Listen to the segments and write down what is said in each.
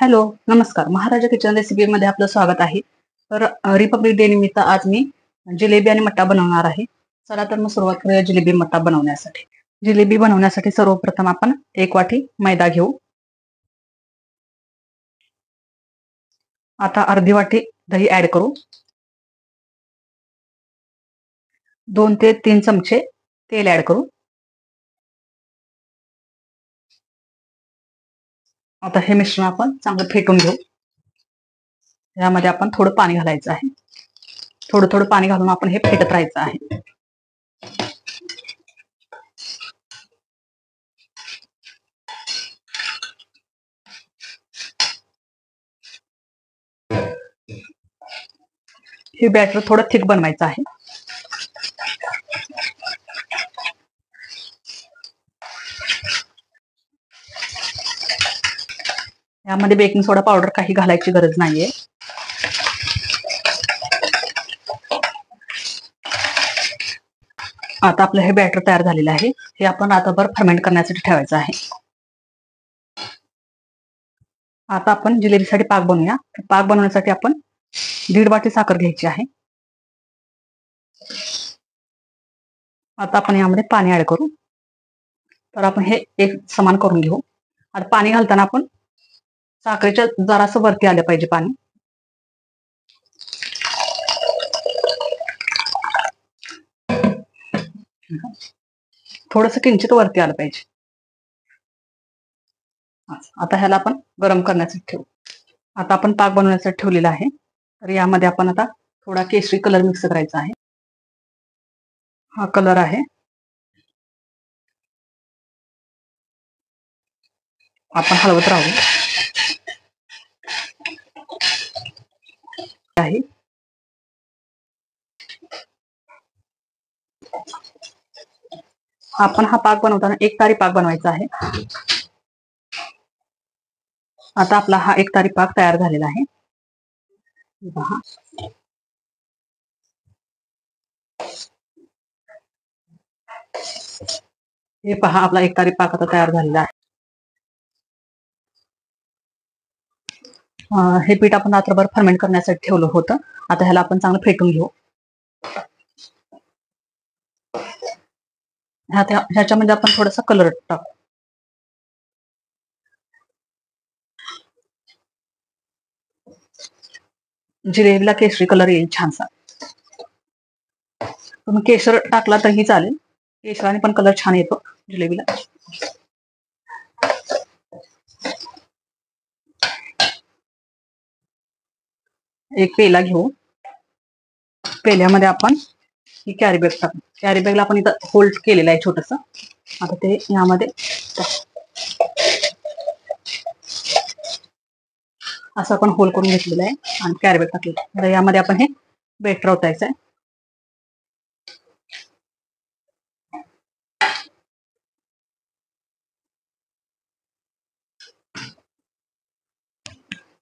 Hello, नमस्कार. महाराजा kitchen recipe मध्ये आपलं स्वागत आहे. तर रिपब्लिक डे निमित्त आज मी जिलेबी आणि मट्टा बनवणार आहे. चला तर मग सुरुवात करूया जिलेबी मट्टा बनवण्यासाठी. जिलेबी बनवण्यासाठी सर्वप्रथम आपण 1 वाटी मैदा घेऊ. आता अर्धी वाटी दही ऍड करू. 2 ते 3 चमचे तेल ऍड करू. आता हे मिश्रण आपण चांगलं फेटून घेऊ. यामध्ये आपण थोडं पाणी घालायचं आहे. थोडं थोडं पाणी घालून आपण हे फेटत राहायचं आहे. हे बॅटर थोडं थिक बनवायचं आहे. यामध्ये बेकिंग सोडा पावडर काही घालायची गरज नाहीये. आता आपलं हे बॅटर तयार झालेलं आहे. हे आपण रात्रभर फर्मेंट करण्यासाठी ठेवायचं आहे. आता आपण जिलेबीसाठी पाक बनवूया. पाक बनवण्यासाठी आपण 1.5 वाटी साखर घ्यायची आहे. आता आपण यामध्ये पाणी ऍड करू. तर आपण हे एक समान करून घेऊ. आता पाणी घालताना आपण साखरेच्या जरासं वरती आलं पाहिजे पाणी. थोडंसं किंचित वरती आलं पाहिजे. आता ह्याला आपण गरम करण्यासाठी ठेवू. आता आपण पाक बनवण्यासाठी ठेवलेला आहे. तर यामध्ये आपण आता थोडा केशरी कलर मिक्स करायचा आहे. हा कलर आहे. आपण हलवत राहू आहे. आपण हा पाक बनवताना एकतारी पाक बनवायचा आहे. आता आपला हा एकतारी पाक तयार झालेला आहे. हे पहा, आपला एकतारी पाक आता तयार झालेला आहे. हे पीठ आपण रात्रभर फर्मेंट करण्यासाठी ठेवलं होतं. आता ह्याला आपण चांगलं फेटून घेऊ. ह्याच्यामध्ये आपण थोडासा कलर टाकू. जिलेबीला केशरी कलर येईल छानसा. तुम्ही केशर टाकला तरी चालेल. केशराने पण कलर छान येतो जिलेबीला. एक पेला घेऊ. पेल्यामध्ये आपण ही कॅरी बॅग टाकू. कॅरी बॅगला आपण इथं होल्ड केलेलं आहे छोटस. आता ते यामध्ये असं आपण होल करून घेतलेलं आहे आणि कॅरी बॅग टाकलेलं आहे. आता यामध्ये आपण हे बेटर ओतायचं आहे.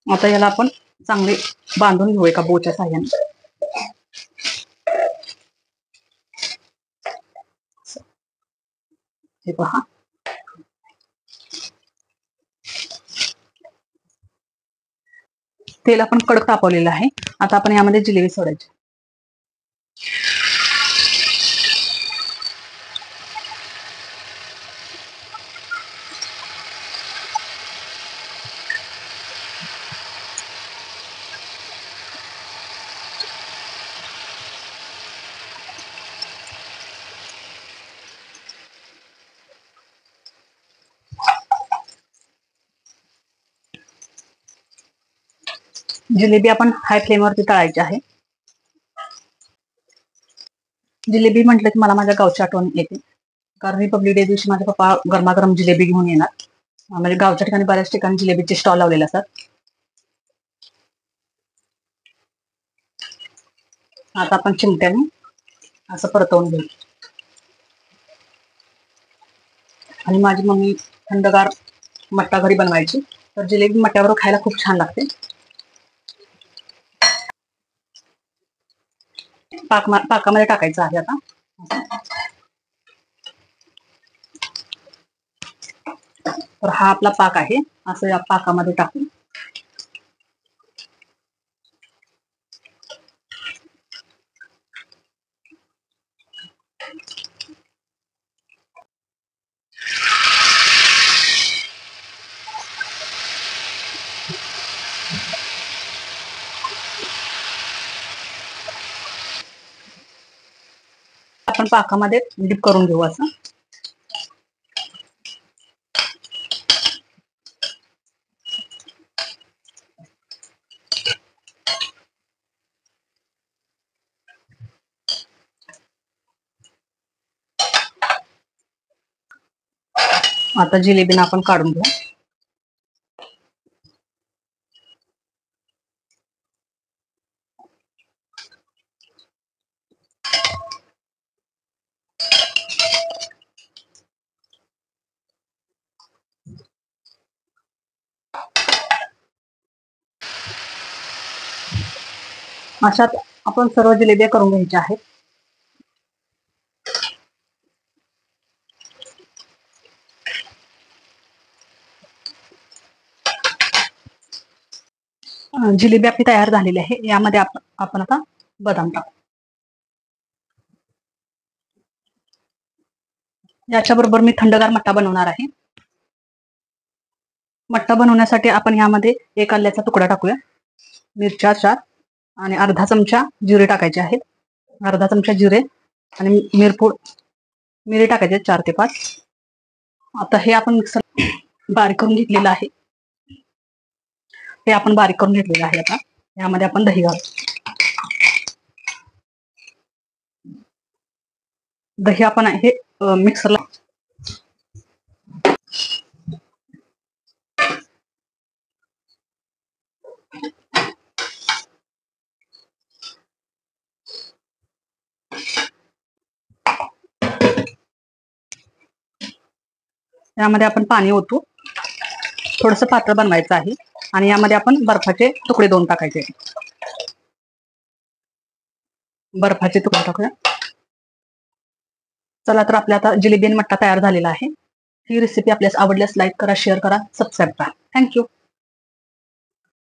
आता याला आपण चांगले बांधून घेऊ एका बोच्या साह्याने. हे पहा, तेल आपण कडक तापवलेलं आहे. आता आपण यामध्ये जिलेबी सोडायची. जिलेबी आपण हाय फ्लेमवरती तळायची आहे. जिलेबी म्हटलं की मला माझ्या गावची आठवण येते. कारण रिपब्लिक डे दिवशी माझे पप्पा गरमागरम जिलेबी घेऊन येणार. म्हणजे गावच्या ठिकाणी बऱ्याच ठिकाणी जिलेबीचे स्टॉल लावलेले असतात. आता आपण चिमट्याने असं परतवून घेऊ. आणि माझी मम्मी थंडगार मट्टा घरी बनवायची. तर जिलेबी मट्ट्यावर खायला खूप छान लागते. पाकामध्ये टाकायचं आहे आता. तर हा आपला पाक आहे. असं या पाकामध्ये टाकू. आपण पाकामध्ये डीप करून घेऊ असं. आता जिलेबीना आपण काढून घेऊ. अशात आपण सर्व जिलेबी करून घ्यायच्या आहेत. जिलेबी आपली तयार झालेली आहे. यामध्ये आपण आता बदाम टाकू. याच्याबरोबर मी थंडगार मट्टा बनवणार आहे. मट्टा बनवण्यासाठी आपण यामध्ये एक आल्याचा तुकडा टाकूया, मिरच्या 4 आणि अर्धा चमचा जिरे टाकायचे आहेत. अर्धा चमचा जिरे आणि मिरी टाकायचे 4 ते 5. आता हे आपण मिक्सर बारीक करून घेतलेलं आहे. हे आपण बारीक करून घेतलेलं आहे. आता यामध्ये आपण दही घालू. दही आपण हे मिक्सरला यामध्ये आपण पाणी ओतू. थोडंसं पातळ बनवायचं आहे आणि यामध्ये आपण बर्फाचे तुकडे 2 टाकायचे. बर्फाचे तुकडे टाकूया. चला तर आपल्या आता जिलेबी आणि मट्टा तयार झालेला आहे. ही रेसिपी आपल्यास आवडल्यास लाईक करा, शेअर करा, सबस्क्राईब करा. थँक्यू.